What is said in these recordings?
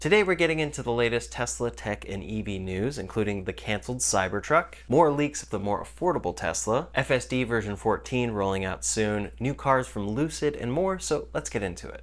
Today we're getting into the latest Tesla tech and EV news, including the canceled Cybertruck, more leaks of the more affordable Tesla, FSD version 14 rolling out soon, new cars from Lucid, and more, so let's get into it.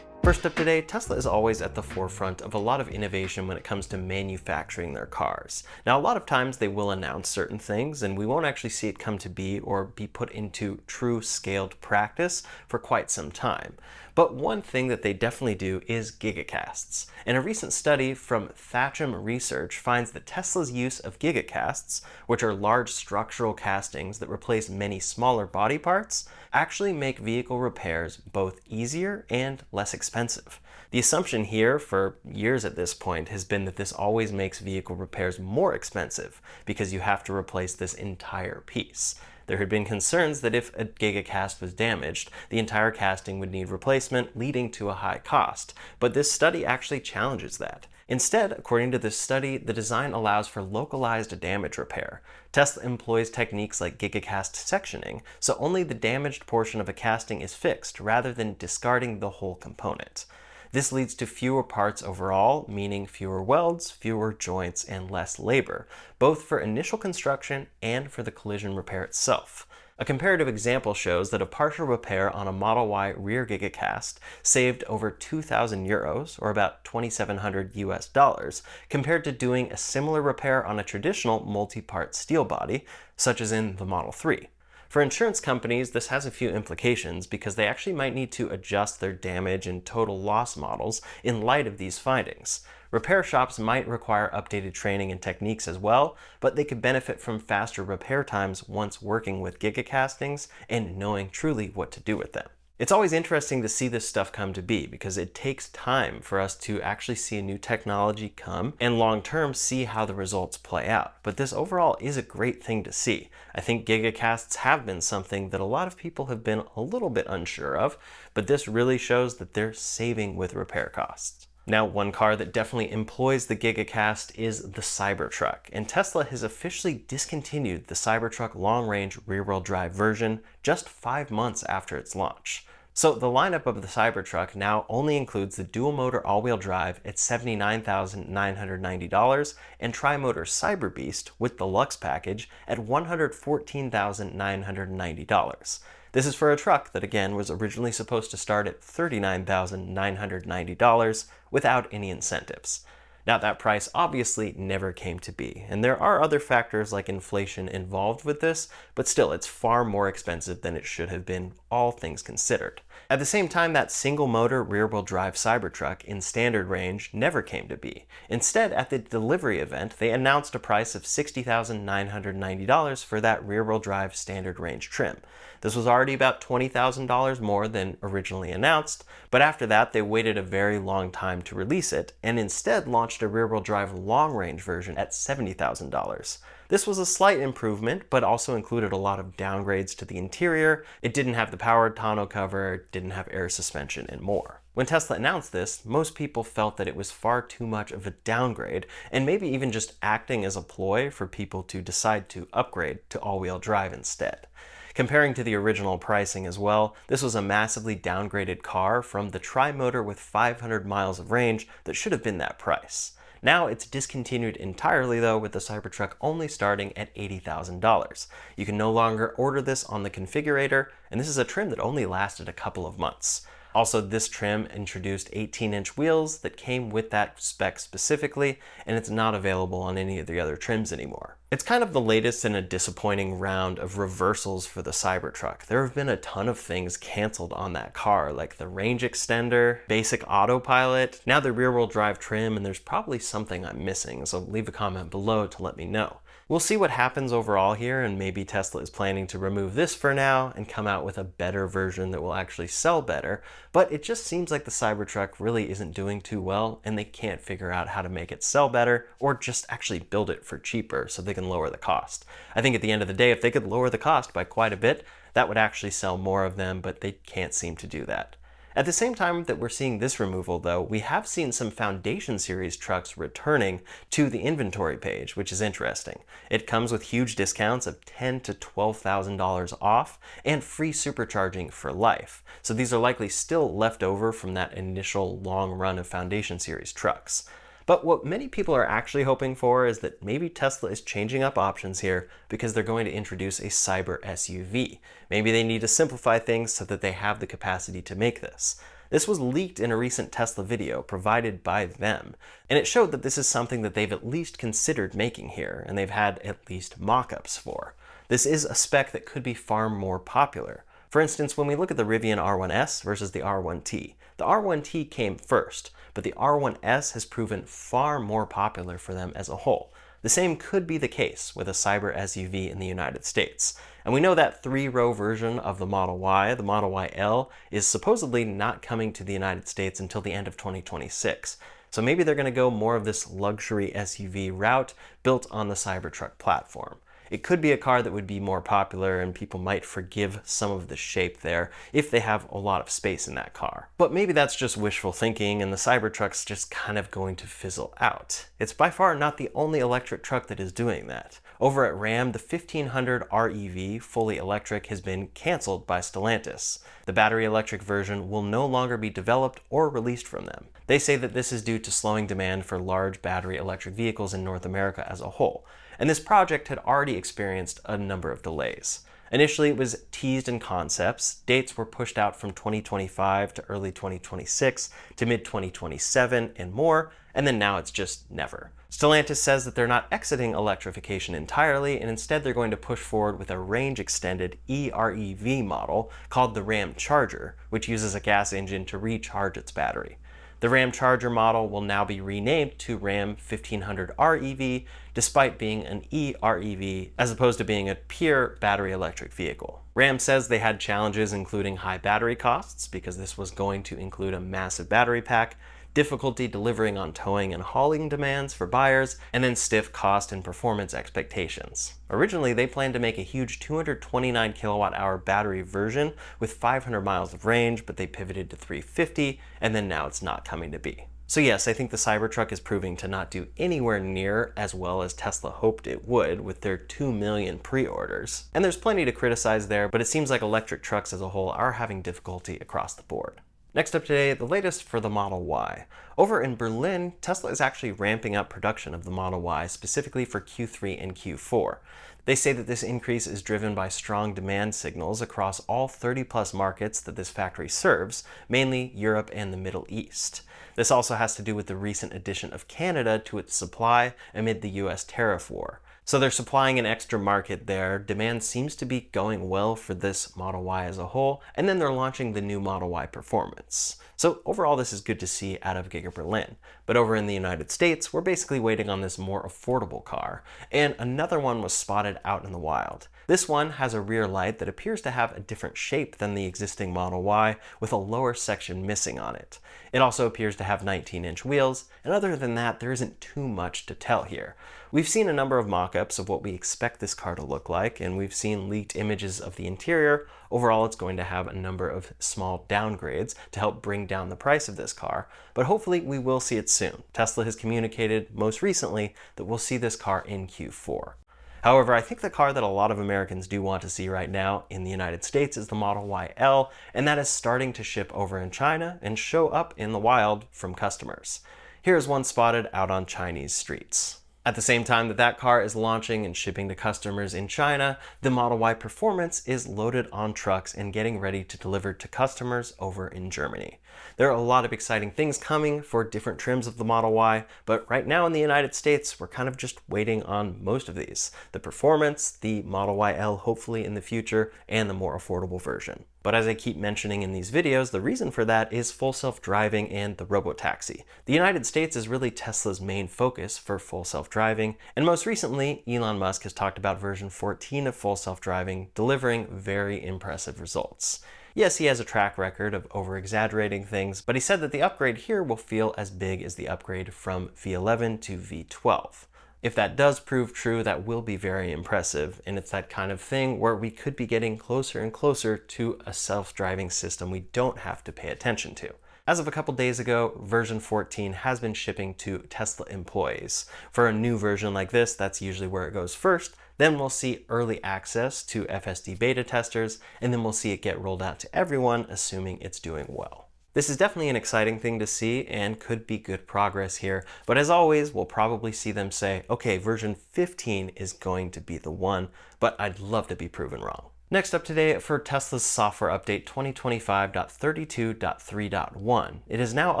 First up today, Tesla is always at the forefront of a lot of innovation when it comes to manufacturing their cars. Now, a lot of times they will announce certain things and we won't actually see it come to be or be put into true scaled practice for quite some time. But one thing that they definitely do is gigacasts. And a recent study from Thatcham Research finds that Tesla's use of gigacasts, which are large structural castings that replace many smaller body parts, actually make vehicle repairs both easier and less expensive. The assumption here for years at this point has been that this always makes vehicle repairs more expensive because you have to replace this entire piece. There had been concerns that if a gigacast was damaged, the entire casting would need replacement, leading to a high cost. But this study actually challenges that. Instead, according to this study, the design allows for localized damage repair. Tesla employs techniques like gigacast sectioning, so only the damaged portion of a casting is fixed rather than discarding the whole component. This leads to fewer parts overall, meaning fewer welds, fewer joints, and less labor, both for initial construction and for the collision repair itself. A comparative example shows that a partial repair on a Model Y rear gigacast saved over 2,000 euros, or about 2,700 US dollars, compared to doing a similar repair on a traditional multi-part steel body, such as in the Model 3. For insurance companies, this has a few implications because they actually might need to adjust their damage and total loss models in light of these findings. Repair shops might require updated training and techniques as well, but they could benefit from faster repair times once working with gigacastings and knowing truly what to do with them. It's always interesting to see this stuff come to be because it takes time for us to actually see a new technology come and long-term see how the results play out. But this overall is a great thing to see. I think gigacasts have been something that a lot of people have been a little bit unsure of, but this really shows that they're saving with repair costs. Now, one car that definitely employs the gigacast is the Cybertruck, and Tesla has officially discontinued the Cybertruck long-range rear-wheel drive version just 5 months after its launch. So the lineup of the Cybertruck now only includes the dual-motor all-wheel drive at $79,990 and tri-motor Cyberbeast with the Luxe package at $114,990. This is for a truck that again was originally supposed to start at $39,990 without any incentives. Now that price obviously never came to be, and there are other factors like inflation involved with this, but still it's far more expensive than it should have been, all things considered. At the same time, that single-motor rear-wheel drive Cybertruck in standard range never came to be. Instead, at the delivery event, they announced a price of $60,990 for that rear-wheel drive standard range trim. This was already about $20,000 more than originally announced, but after that they waited a very long time to release it, and instead launched a rear-wheel drive long-range version at $70,000. This was a slight improvement, but also included a lot of downgrades to the interior. It didn't have the powered tonneau cover, it didn't have air suspension, and more. When Tesla announced this, most people felt that it was far too much of a downgrade, and maybe even just acting as a ploy for people to decide to upgrade to all-wheel drive instead. Comparing to the original pricing as well, this was a massively downgraded car from the tri-motor with 500 miles of range that should have been that price. Now it's discontinued entirely though, with the Cybertruck only starting at $80,000. You can no longer order this on the configurator, and this is a trim that only lasted a couple of months. Also, this trim introduced 18-inch wheels that came with that spec specifically, and it's not available on any of the other trims anymore. It's kind of the latest in a disappointing round of reversals for the Cybertruck. There have been a ton of things canceled on that car, like the range extender, basic autopilot, now the rear-wheel drive trim, and there's probably something I'm missing, so leave a comment below to let me know. We'll see what happens overall here, and maybe Tesla is planning to remove this for now and come out with a better version that will actually sell better, but it just seems like the Cybertruck really isn't doing too well, and they can't figure out how to make it sell better or just actually build it for cheaper so they can lower the cost. I think at the end of the day, if they could lower the cost by quite a bit, that would actually sell more of them, but they can't seem to do that. At the same time that we're seeing this removal though, we have seen some Foundation Series trucks returning to the inventory page, which is interesting. It comes with huge discounts of $10,000 to $12,000 off and free supercharging for life. So these are likely still left over from that initial long run of Foundation Series trucks. But what many people are actually hoping for is that maybe Tesla is changing up options here because they're going to introduce a cyber SUV. Maybe they need to simplify things so that they have the capacity to make this. This was leaked in a recent Tesla video provided by them, and it showed that this is something that they've at least considered making here, and they've had at least mock-ups for. This is a spec that could be far more popular. For instance, when we look at the Rivian R1S versus the R1T, the R1T came first, but the R1S has proven far more popular for them as a whole. The same could be the case with a cyber SUV in the United States. And we know that 3-row version of the Model Y, the Model YL, is supposedly not coming to the United States until the end of 2026. So maybe they're going to go more of this luxury SUV route built on the Cybertruck platform. It could be a car that would be more popular and people might forgive some of the shape there if they have a lot of space in that car. But maybe that's just wishful thinking and the Cybertruck's just kind of going to fizzle out. It's by far not the only electric truck that is doing that. Over at Ram, the 1500 REV fully electric has been canceled by Stellantis. The battery electric version will no longer be developed or released from them. They say that this is due to slowing demand for large battery electric vehicles in North America as a whole. And this project had already experienced a number of delays. Initially, it was teased in concepts. Dates were pushed out from 2025 to early 2026 to mid-2027 and more, and then now it's just never. Stellantis says that they're not exiting electrification entirely, and instead they're going to push forward with a range-extended EREV model called the Ram Charger, which uses a gas engine to recharge its battery. The Ram Charger model will now be renamed to Ram 1500 REV, despite being an EREV as opposed to being a pure battery electric vehicle. Ram says they had challenges including high battery costs, because this was going to include a massive battery pack, difficulty delivering on towing and hauling demands for buyers, and then stiff cost and performance expectations. Originally, they planned to make a huge 229 kilowatt-hour battery version with 500 miles of range, but they pivoted to 350, and then now it's not coming to be. So yes, I think the Cybertruck is proving to not do anywhere near as well as Tesla hoped it would with their 2 million pre-orders. And there's plenty to criticize there, but it seems like electric trucks as a whole are having difficulty across the board. Next up today, the latest for the Model Y. Over in Berlin, Tesla is actually ramping up production of the Model Y specifically for Q3 and Q4. They say that this increase is driven by strong demand signals across all 30+ markets that this factory serves, mainly Europe and the Middle East. This also has to do with the recent addition of Canada to its supply amid the US tariff war. So they're supplying an extra market there. Demand seems to be going well for this Model Y as a whole, and then they're launching the new Model Y Performance. So overall, this is good to see out of Giga Berlin. But over in the United States, we're basically waiting on this more affordable car, and another one was spotted out in the wild. This one has a rear light that appears to have a different shape than the existing Model Y, with a lower section missing on it. It also appears to have 19-inch wheels, and other than that, there isn't too much to tell here. We've seen a number of mock-ups of what we expect this car to look like, and we've seen leaked images of the interior. Overall, it's going to have a number of small downgrades to help bring down the price of this car, but hopefully we will see it soon. Tesla has communicated most recently that we'll see this car in Q4. However, I think the car that a lot of Americans do want to see right now in the United States is the Model YL, and that is starting to ship over in China and show up in the wild from customers. Here's one spotted out on Chinese streets. At the same time that that car is launching and shipping to customers in China, the Model Y Performance is loaded on trucks and getting ready to deliver to customers over in Germany. There are a lot of exciting things coming for different trims of the Model Y, but right now in the United States, we're kind of just waiting on most of these. The Performance, the Model YL hopefully in the future, and the more affordable version. But as I keep mentioning in these videos, the reason for that is full self-driving and the Robotaxi. The United States is really Tesla's main focus for full self-driving, and most recently, Elon Musk has talked about version 14 of full self-driving delivering very impressive results. Yes, he has a track record of over-exaggerating things, but he said that the upgrade here will feel as big as the upgrade from V11 to V12. If that does prove true, that will be very impressive, and it's that kind of thing where we could be getting closer and closer to a self-driving system we don't have to pay attention to. As of a couple days ago, version 14 has been shipping to Tesla employees. For a new version like this, that's usually where it goes first. Then we'll see early access to FSD beta testers, and then we'll see it get rolled out to everyone, assuming it's doing well. This is definitely an exciting thing to see and could be good progress here, but as always, we'll probably see them say, okay, version 15 is going to be the one, but I'd love to be proven wrong. Next up today for Tesla's software update 2025.32.3.1, it is now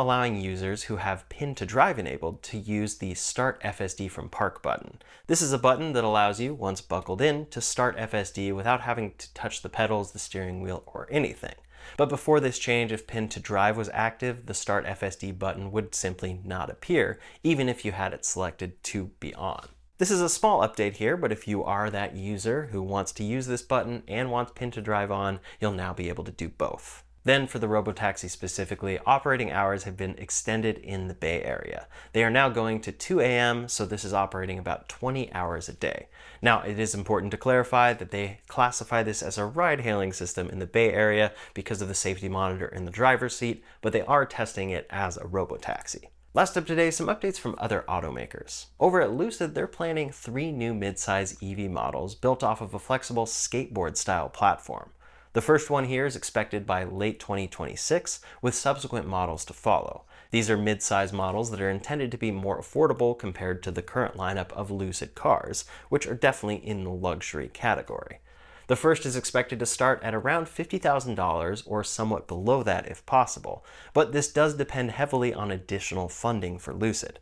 allowing users who have pin to drive enabled to use the Start FSD from Park button. This is a button that allows you, once buckled in, to start FSD without having to touch the pedals, the steering wheel, or anything. But before this change, if pin to drive was active, the Start FSD button would simply not appear, even if you had it selected to be on. This is a small update here, but if you are that user who wants to use this button and wants pin to drive on, you'll now be able to do both. Then for the Robotaxi specifically, operating hours have been extended in the Bay Area. They are now going to 2 a.m., so this is operating about 20 hours a day. Now, it is important to clarify that they classify this as a ride-hailing system in the Bay Area because of the safety monitor in the driver's seat, but they are testing it as a Robotaxi. Last up today, some updates from other automakers. Over at Lucid, they're planning 3 new midsize EV models built off of a flexible skateboard-style platform. The first one here is expected by late 2026, with subsequent models to follow. These are mid-size models that are intended to be more affordable compared to the current lineup of Lucid cars, which are definitely in the luxury category. The first is expected to start at around $50,000 or somewhat below that if possible, but this does depend heavily on additional funding for Lucid.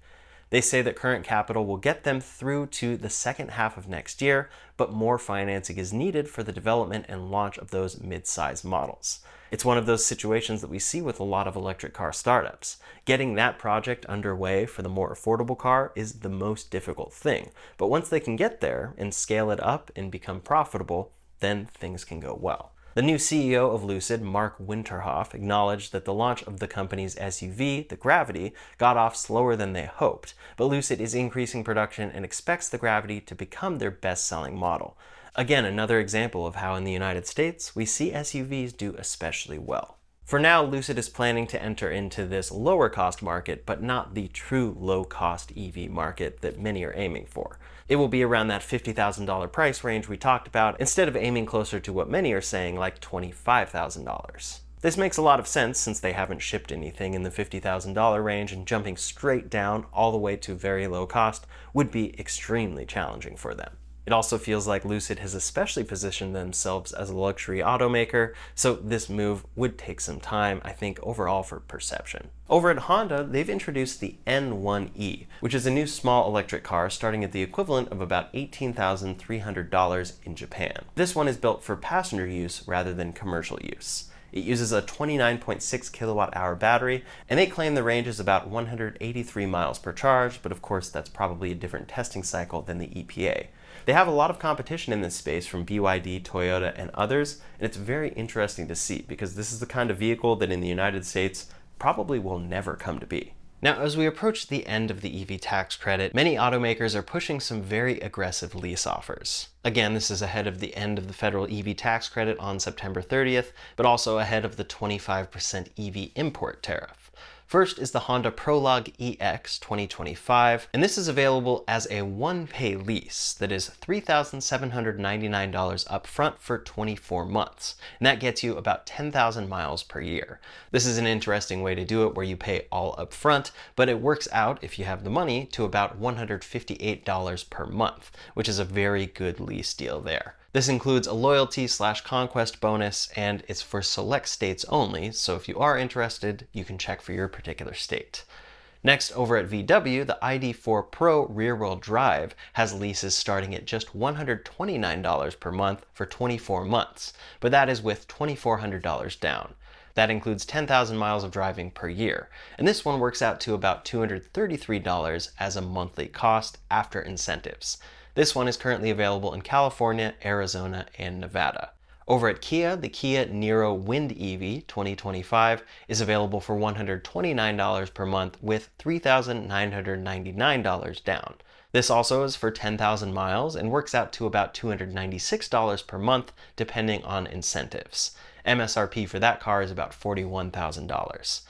They say that current capital will get them through to the second half of next year, but more financing is needed for the development and launch of those mid-size models. It's one of those situations that we see with a lot of electric car startups. Getting that project underway for the more affordable car is the most difficult thing, but once they can get there and scale it up and become profitable, then things can go well. The new CEO of Lucid, Mark Winterhoff, acknowledged that the launch of the company's SUV, the Gravity, got off slower than they hoped, but Lucid is increasing production and expects the Gravity to become their best-selling model. Again, another example of how in the United States, we see SUVs do especially well. For now, Lucid is planning to enter into this lower-cost market, but not the true low-cost EV market that many are aiming for. It will be around that $50,000 price range we talked about, instead of aiming closer to what many are saying, like $25,000. This makes a lot of sense since they haven't shipped anything in the $50,000 range, and jumping straight down all the way to very low cost would be extremely challenging for them. It also feels like Lucid has especially positioned themselves as a luxury automaker, so this move would take some time, I think, overall for perception. Over at Honda, they've introduced the N1E, which is a new small electric car starting at the equivalent of about $18,300 in Japan. This one is built for passenger use rather than commercial use. It uses a 29.6 kilowatt-hour battery, and they claim the range is about 183 miles per charge, but of course that's probably a different testing cycle than the EPA. They have a lot of competition in this space from BYD, Toyota, and others, and it's very interesting to see because this is the kind of vehicle that in the United States probably will never come to be. Now, as we approach the end of the EV tax credit, many automakers are pushing some very aggressive lease offers. Again, this is ahead of the end of the federal EV tax credit on September 30th, but also ahead of the 25% EV import tariff. First is the Honda Prologue EX 2025, and this is available as a one-pay lease that is $3,799 up front for 24 months, and that gets you about 10,000 miles per year. This is an interesting way to do it where you pay all up front, but it works out, if you have the money, to about $158 per month, which is a very good lease deal there. This includes a loyalty/conquest bonus, and it's for select states only, so if you are interested, you can check for your particular state. Next, over at VW, the ID.4 Pro rear-wheel drive has leases starting at just $129 per month for 24 months, but that is with $2,400 down. That includes 10,000 miles of driving per year, and this one works out to about $233 as a monthly cost after incentives. This one is currently available in California, Arizona, and Nevada. Over at Kia, the Kia Niro Wind EV 2025 is available for $129 per month with $3,999 down. This also is for 10,000 miles and works out to about $296 per month, depending on incentives. MSRP for that car is about $41,000.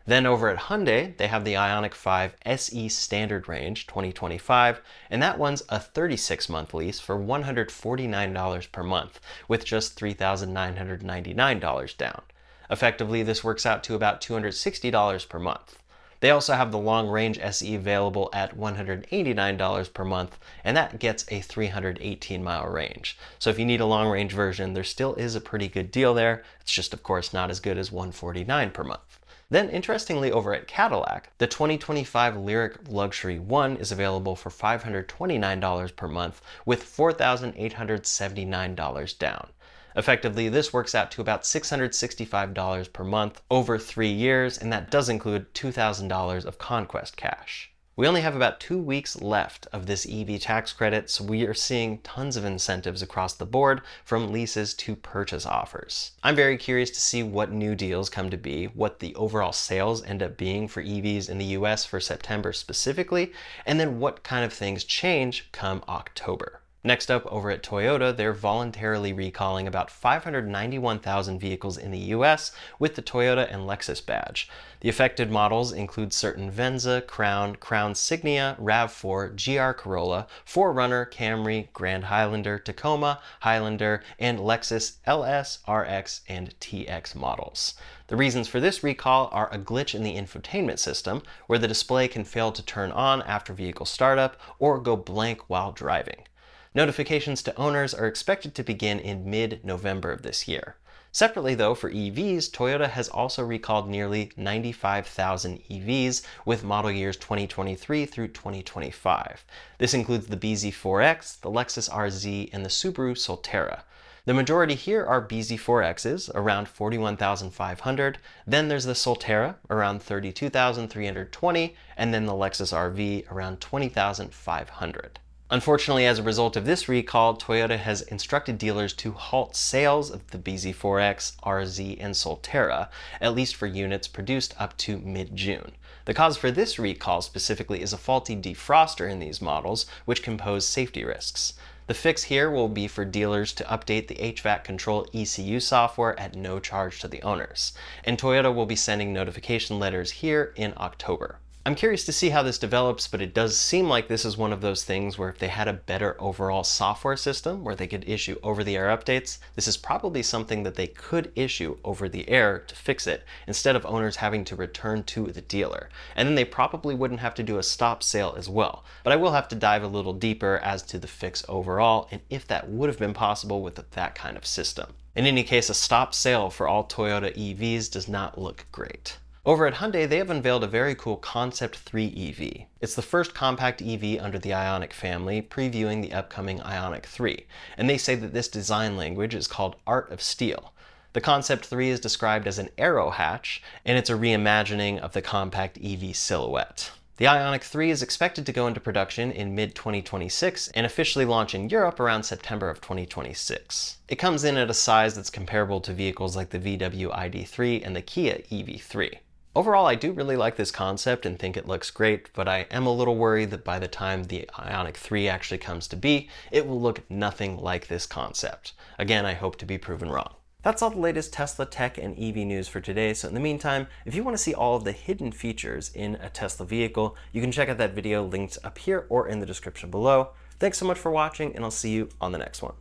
Then over at Hyundai, they have the Ioniq 5 SE Standard Range 2025, and that one's a 36-month lease for $149 per month, with just $3,999 down. Effectively, this works out to about $260 per month. They also have the long range SE available at $189 per month, and that gets a 318-mile range. So if you need a long range version, there still is a pretty good deal there. It's just, of course, not as good as $149 per month. Then, interestingly, over at Cadillac, the 2025 Lyriq Luxury 1 is available for $529 per month with $4,879 down. Effectively, this works out to about $665 per month over 3 years, and that does include $2,000 of conquest cash. We only have about 2 weeks left of this EV tax credit, so we are seeing tons of incentives across the board, from leases to purchase offers. I'm very curious to see what new deals come to be, what the overall sales end up being for EVs in the US for September specifically, and then what kind of things change come October. Next up, over at Toyota, they're voluntarily recalling about 591,000 vehicles in the US with the Toyota and Lexus badge. The affected models include certain Venza, Crown, Crown Signia, RAV4, GR Corolla, 4Runner, Camry, Grand Highlander, Tacoma, Highlander, and Lexus LS, RX, and TX models. The reasons for this recall are a glitch in the infotainment system, where the display can fail to turn on after vehicle startup or go blank while driving. Notifications to owners are expected to begin in mid-November of this year. Separately though, for EVs, Toyota has also recalled nearly 95,000 EVs with model years 2023 through 2025. This includes the BZ4X, the Lexus RZ, and the Subaru Solterra. The majority here are BZ4Xs, around 41,500, then there's the Solterra, around 32,320, and then the Lexus RV, around 20,500. Unfortunately, as a result of this recall, Toyota has instructed dealers to halt sales of the BZ4X, RZ, and Solterra, at least for units produced up to mid-June. The cause for this recall specifically is a faulty defroster in these models, which can pose safety risks. The fix here will be for dealers to update the HVAC control ECU software at no charge to the owners, and Toyota will be sending notification letters here in October. I'm curious to see how this develops, but it does seem like this is one of those things where if they had a better overall software system where they could issue over-the-air updates, this is probably something that they could issue over the air to fix it, instead of owners having to return to the dealer. And then they probably wouldn't have to do a stop sale as well. But I will have to dive a little deeper as to the fix overall, and if that would have been possible with that kind of system. In any case, a stop sale for all Toyota EVs does not look great. Over at Hyundai, they have unveiled a very cool Concept 3 EV. It's the first compact EV under the Ioniq family, previewing the upcoming Ioniq 3, and they say that this design language is called Art of Steel. The Concept 3 is described as an aero hatch, and it's a reimagining of the compact EV silhouette. The Ioniq 3 is expected to go into production in mid-2026 and officially launch in Europe around September of 2026. It comes in at a size that's comparable to vehicles like the VW ID3 and the Kia EV3. Overall, I do really like this concept and think it looks great, but I am a little worried that by the time the Ioniq 3 actually comes to be, it will look nothing like this concept. Again, I hope to be proven wrong. That's all the latest Tesla tech and EV news for today, so in the meantime, if you want to see all of the hidden features in a Tesla vehicle, you can check out that video linked up here or in the description below. Thanks so much for watching, and I'll see you on the next one.